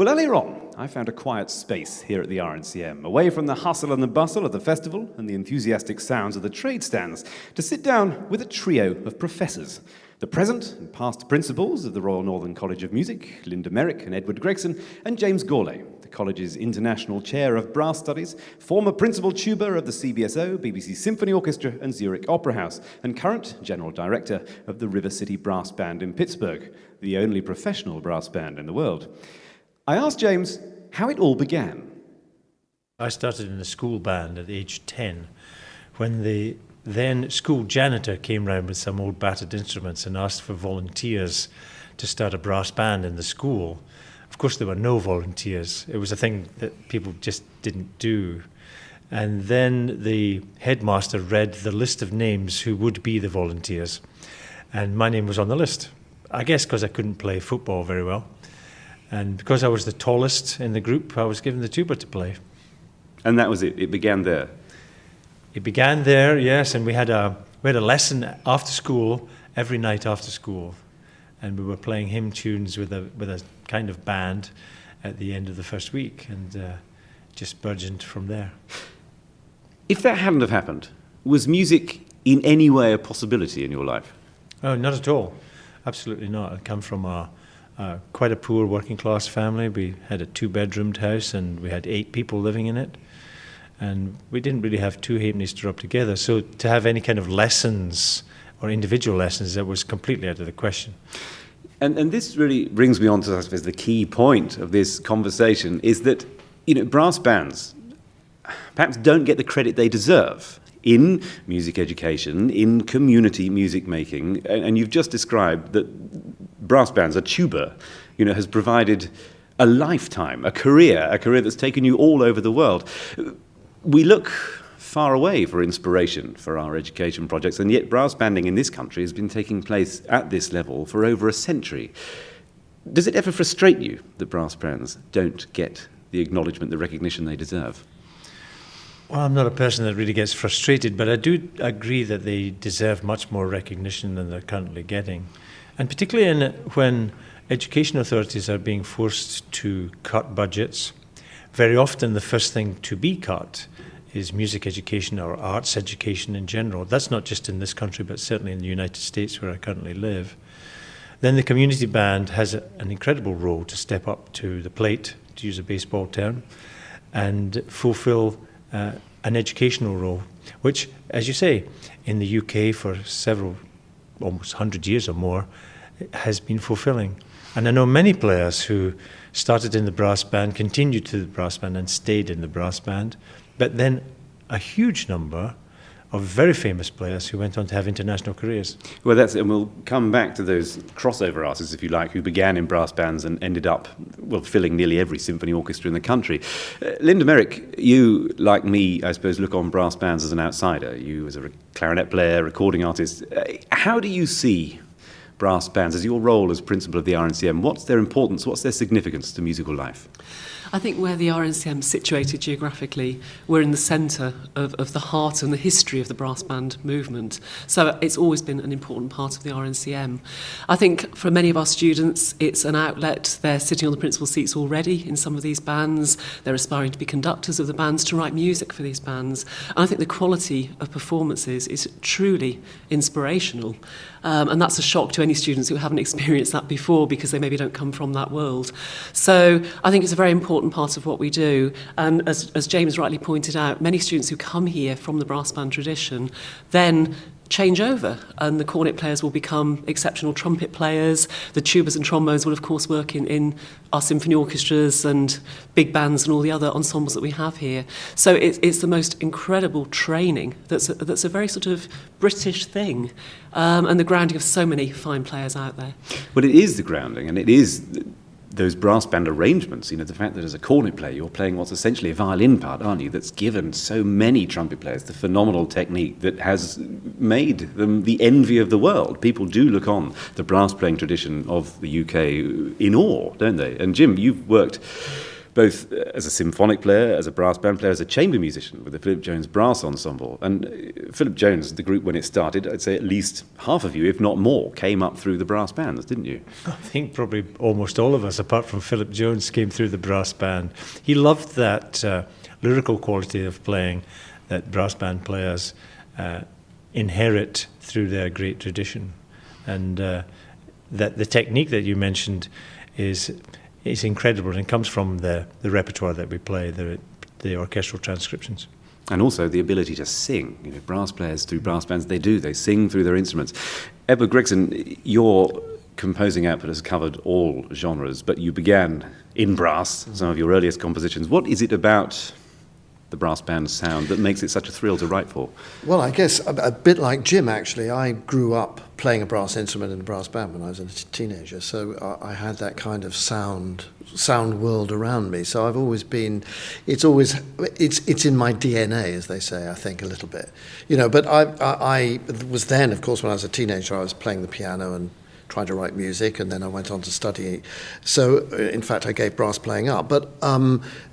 Well, earlier on, I found a quiet space here at the RNCM, away from the hustle and the bustle of the festival and the enthusiastic sounds of the trade stands, to sit down with a trio of professors. The present and past principals of the Royal Northern College of Music, Linda Merrick and Edward Gregson, and James Gourlay, the college's International Chair of Brass Studies, former Principal Tuba of the CBSO, BBC Symphony Orchestra and Zurich Opera House, and current General Director of the River City Brass Band in Pittsburgh, the only professional brass band in the world. I asked James how it all began. I started in a school band at age 10 when the then school janitor came round with some old battered instruments and asked for volunteers to start a brass band in the school. Of course, there were no volunteers. It was a thing that people just didn't do. And then the headmaster read the list of names who would be the volunteers. And my name was on the list. I guess because I couldn't play football very well. And because I was the tallest in the group, I was given the tuba to play. And that was it? It began there? It began there, yes, and we had a lesson after school, every night after school. And we were playing hymn tunes with a kind of band at the end of the first week, and just burgeoned from there. If that hadn't have happened, was music in any way a possibility in your life? Oh, not at all. Absolutely not. I come from quite a poor working class family. We had a 2-bedroomed house and we had 8 people living in it. And we didn't really have 2 halfpennies to rub together. So to have any kind of lessons or individual lessons, that was completely out of the question. And this really brings me on to, I suppose, the key point of this conversation is that, brass bands perhaps don't get the credit they deserve in music education, in community music making. And you've just described that brass bands, a tuba, has provided a lifetime, a career that's taken you all over the world. We look far away for inspiration for our education projects, and yet brass banding in this country has been taking place at this level for over a century. Does it ever frustrate you that brass bands don't get the acknowledgement, the recognition they deserve? Well, I'm not a person that really gets frustrated, but I do agree that they deserve much more recognition than they're currently getting. And particularly when education authorities are being forced to cut budgets, very often the first thing to be cut is music education or arts education in general. That's not just in this country, but certainly in the United States where I currently live. Then the community band has an incredible role to step up to the plate, to use a baseball term, and fulfill an educational role, which, as you say, in the UK for almost 100 years or more, has been fulfilling. And I know many players who started in the brass band, continued to the brass band and stayed in the brass band, but then a huge number of very famous players who went on to have international careers. Well, that's it, and we'll come back to those crossover artists, if you like, who began in brass bands and ended up, filling nearly every symphony orchestra in the country. Linda Merrick, you, like me, I suppose, look on brass bands as an outsider. You as a clarinet player, recording artist. How do you see brass bands as your role as principal of the RNCM? What's their importance? What's their significance to musical life? I think where the RNCM is situated geographically, we're in the centre of the heart and the history of the brass band movement. So it's always been an important part of the RNCM. I think for many of our students, it's an outlet. They're sitting on the principal seats already in some of these bands. They're aspiring to be conductors of the bands, to write music for these bands. And I think the quality of performances is truly inspirational. And that's a shock to any students who haven't experienced that before because they maybe don't come from that world. So I think it's a very important part of what we do. And as James rightly pointed out, many students who come here from the brass band tradition then change over, and the cornet players will become exceptional trumpet players. The tubas and trombones will, of course, work in our symphony orchestras and big bands and all the other ensembles that we have here. So it's the most incredible training that's a very sort of British thing, and the grounding of so many fine players out there. Well, it is the grounding, and it is those brass band arrangements, the fact that as a cornet player you're playing what's essentially a violin part, aren't you, that's given so many trumpet players the phenomenal technique that has made them the envy of the world. People do look on the brass playing tradition of the UK in awe, don't they? And Jim, you've worked both as a symphonic player, as a brass band player, as a chamber musician with the Philip Jones Brass Ensemble. And Philip Jones, the group when it started, I'd say at least half of you, if not more, came up through the brass bands, didn't you? I think probably almost all of us, apart from Philip Jones, came through the brass band. He loved that lyrical quality of playing that brass band players inherit through their great tradition. And that the technique that you mentioned is incredible and comes from the repertoire that we play, the orchestral transcriptions. And also the ability to sing. You know, brass players through brass bands, they sing through their instruments. Edward Gregson, your composing output has covered all genres, but you began in brass, some of your earliest compositions. What is it about the brass band sound that makes it such a thrill to write for? Well, I guess a bit like Jim, actually. I grew up playing a brass instrument in a brass band when I was a teenager, so I had that kind of sound world around me. So I've always been, it's in my DNA, as they say, I think, a little bit. You know, but I was then, of course, when I was a teenager, I was playing the piano and trying to write music, and then I went on to study. So, in fact, I gave brass playing up. But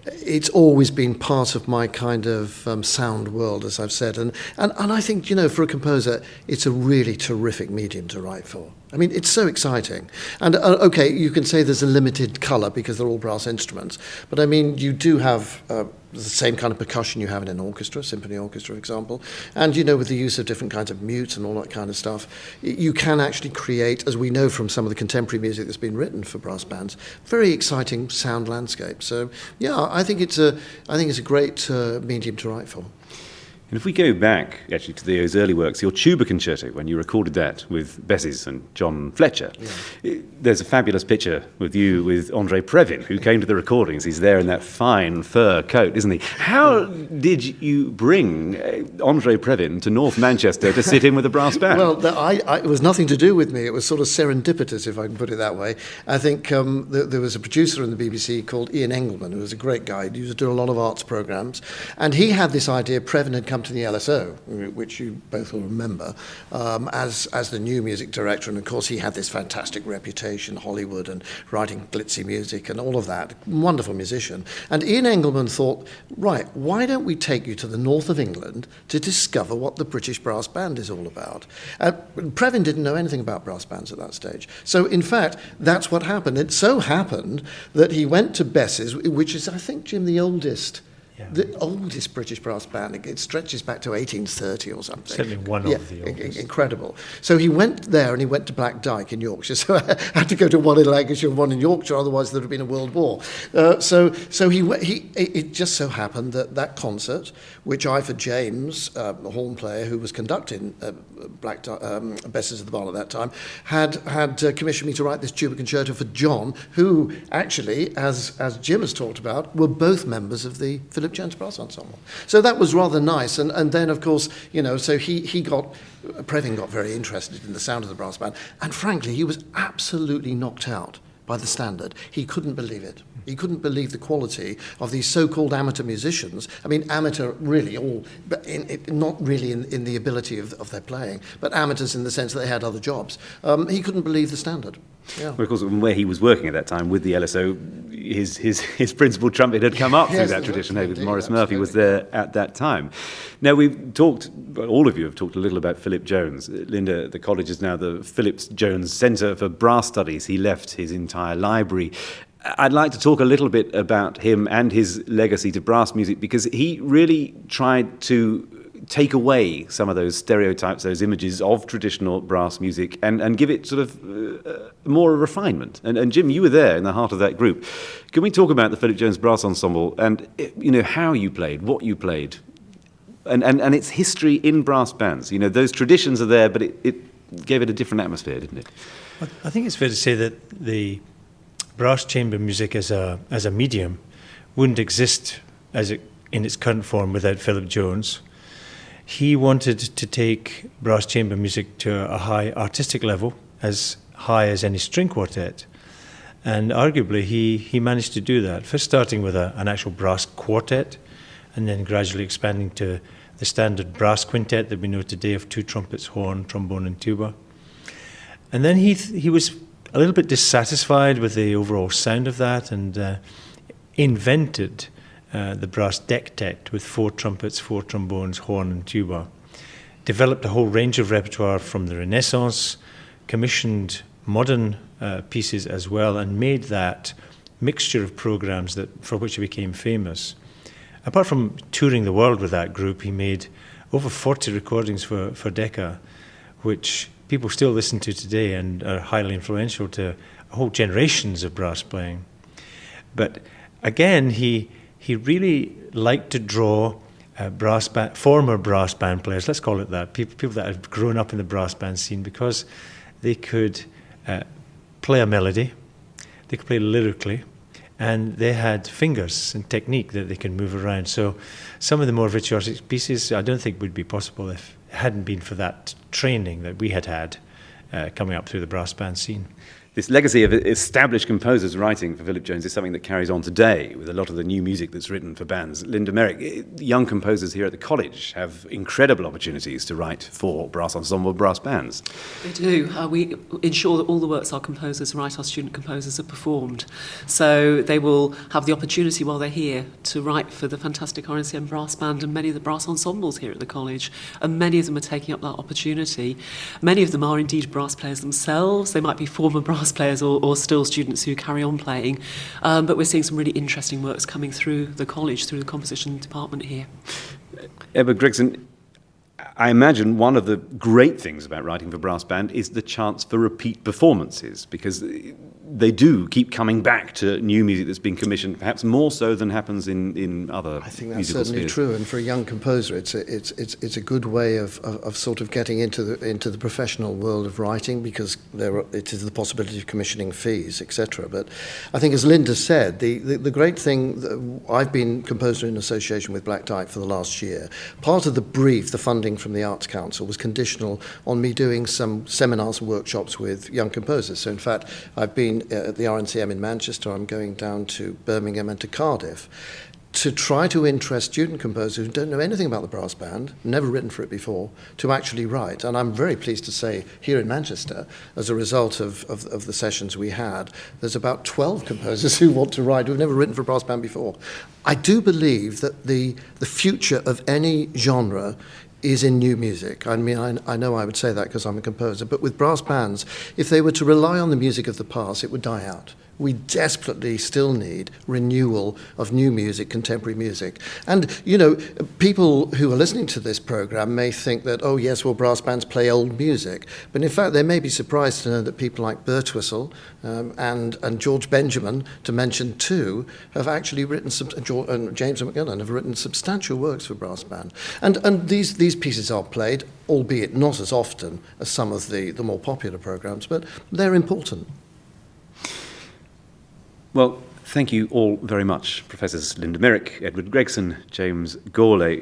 it's always been part of my kind of sound world, as I've said. And I think, you know, for a composer, it's a really terrific medium to write for. I mean, it's so exciting. And, okay, you can say there's a limited colour because they're all brass instruments. But, I mean, you do have the same kind of percussion you have in an orchestra, symphony orchestra, for example. And, you know, with the use of different kinds of mutes and all that kind of stuff, you can actually create, as we know from some of the contemporary music that's been written for brass bands, very exciting sound landscape. So, yeah, I think it's a great medium to write for. And if we go back, actually, to those early works, your tuba concerto, when you recorded that with Bess's and John Fletcher, there's a fabulous picture with you with Andre Previn, who came to the recordings. He's there in that fine fur coat, isn't he? How did you bring Andre Previn to North Manchester to sit in with a brass band? Well, it was nothing to do with me. It was sort of serendipitous, if I can put it that way. I think there was a producer in the BBC called Ian Engelman, who was a great guy. He used to do a lot of arts programmes. And he had this idea. Previn had come to the LSO, which you both will remember, as the new music director, and of course he had this fantastic reputation, Hollywood, and writing glitzy music and all of that. Wonderful musician. And Ian Engelman thought, right, why don't we take you to the north of England to discover what the British brass band is all about? Previn didn't know anything about brass bands at that stage. So in fact, that's what happened. It so happened that he went to Bess's, which is, I think, Jim, the oldest British brass band. It stretches back to 1830 or something. Certainly one of the oldest. Incredible. So he went there and he went to Black Dyke in Yorkshire. So I had to go to one in Lancashire and one in Yorkshire, otherwise there would have been a world war. So it just so happened that concert, which Ivor James, the horn player who was conducting Bess's of the Barn at that time, had commissioned me to write this tuba concerto for John, who actually, as Jim has talked about, were both members of the Philip Jones Brass Ensemble. So that was rather nice. And then, of course, you know, so Previn got very interested in the sound of the brass band. And frankly, he was absolutely knocked out by the standard. He couldn't believe it. He couldn't believe the quality of these so-called amateur musicians. I mean, amateur really all, but not really in the ability of their playing, but amateurs in the sense that they had other jobs. He couldn't believe the standard. Yeah. Well, of course, where he was working at that time with the LSO, his principal trumpet had come up through that tradition. With Maurice Murphy was there at that time. Now, we've talked, all of you have talked a little about Philip Jones. Linda, the college is now the Philip Jones Centre for Brass Studies. He left his entire library. I'd like to talk a little bit about him and his legacy to brass music, because he really tried to take away some of those stereotypes, those images of traditional brass music, and give it sort of more refinement. And Jim, you were there in the heart of that group. Can we talk about the Philip Jones Brass Ensemble and, you know, how you played, what you played, and its history in brass bands? You know, those traditions are there, but it gave it a different atmosphere, didn't it? I think it's fair to say that the brass chamber music as a medium wouldn't exist in its current form without Philip Jones. He wanted to take brass chamber music to a high artistic level, as high as any string quartet. And arguably, he managed to do that, first starting with an actual brass quartet, and then gradually expanding to the standard brass quintet that we know today of 2 trumpets, horn, trombone, and tuba. And then he was a little bit dissatisfied with the overall sound of that, and invented the brass dectet with 4 trumpets, 4 trombones, horn and tuba. Developed a whole range of repertoire from the Renaissance, commissioned modern pieces as well, and made that mixture of programs for which he became famous. Apart from touring the world with that group, he made over 40 recordings for Decca, which people still listen to today and are highly influential to whole generations of brass playing. But again, he really liked to draw former brass band players, let's call it that, people that had grown up in the brass band scene, because they could play a melody, they could play lyrically, and they had fingers and technique that they can move around. So some of the more virtuosic pieces I don't think would be possible if it hadn't been for that training that we had coming up through the brass band scene. This legacy of established composers writing for Philip Jones is something that carries on today with a lot of the new music that's written for bands. Linda Merrick, young composers here at the college have incredible opportunities to write for brass ensemble, brass bands. They do. We ensure that all the works our composers write, our student composers, are performed. So they will have the opportunity while they're here to write for the fantastic RNCM brass band and many of the brass ensembles here at the college. And many of them are taking up that opportunity. Many of them are indeed brass players themselves. They might be former brass players or still students who carry on playing. But we're seeing some really interesting works coming through the college, through the composition department here. Edward Gregson, I imagine one of the great things about writing for brass band is the chance for repeat performances, because they do keep coming back to new music that's been commissioned, perhaps more so than happens in other musical spheres. I think that's certainly true, and for a young composer, it's a good way of sort of getting into the professional world of writing, because it is the possibility of commissioning fees, etc. But I think, as Linda said, the great thing, I've been composer in association with Black Type for the last year. Part of the brief, the funding from the Arts Council, was conditional on me doing some seminars and workshops with young composers. So in fact, I've been at the RNCM in Manchester. I'm going down to Birmingham and to Cardiff to try to interest student composers who don't know anything about the brass band, never written for it before, to actually write. And I'm very pleased to say here in Manchester, as a result of the sessions we had, there's about 12 composers who want to write who've never written for a brass band before. I do believe that the future of any genre is in new music. I mean, I know I would say that because I'm a composer, but with brass bands, if they were to rely on the music of the past, it would die out. We desperately still need renewal of new music, contemporary music. And, you know, people who are listening to this program may think that, oh yes, well, brass bands play old music. But in fact, they may be surprised to know that people like Birtwistle and George Benjamin, to mention two, have actually written and James McMillan have written substantial works for brass band. And these pieces are played, albeit not as often as some of the more popular programs, but they're important. Well, thank you all very much, Professors Linda Merrick, Edward Gregson, James Gourlay,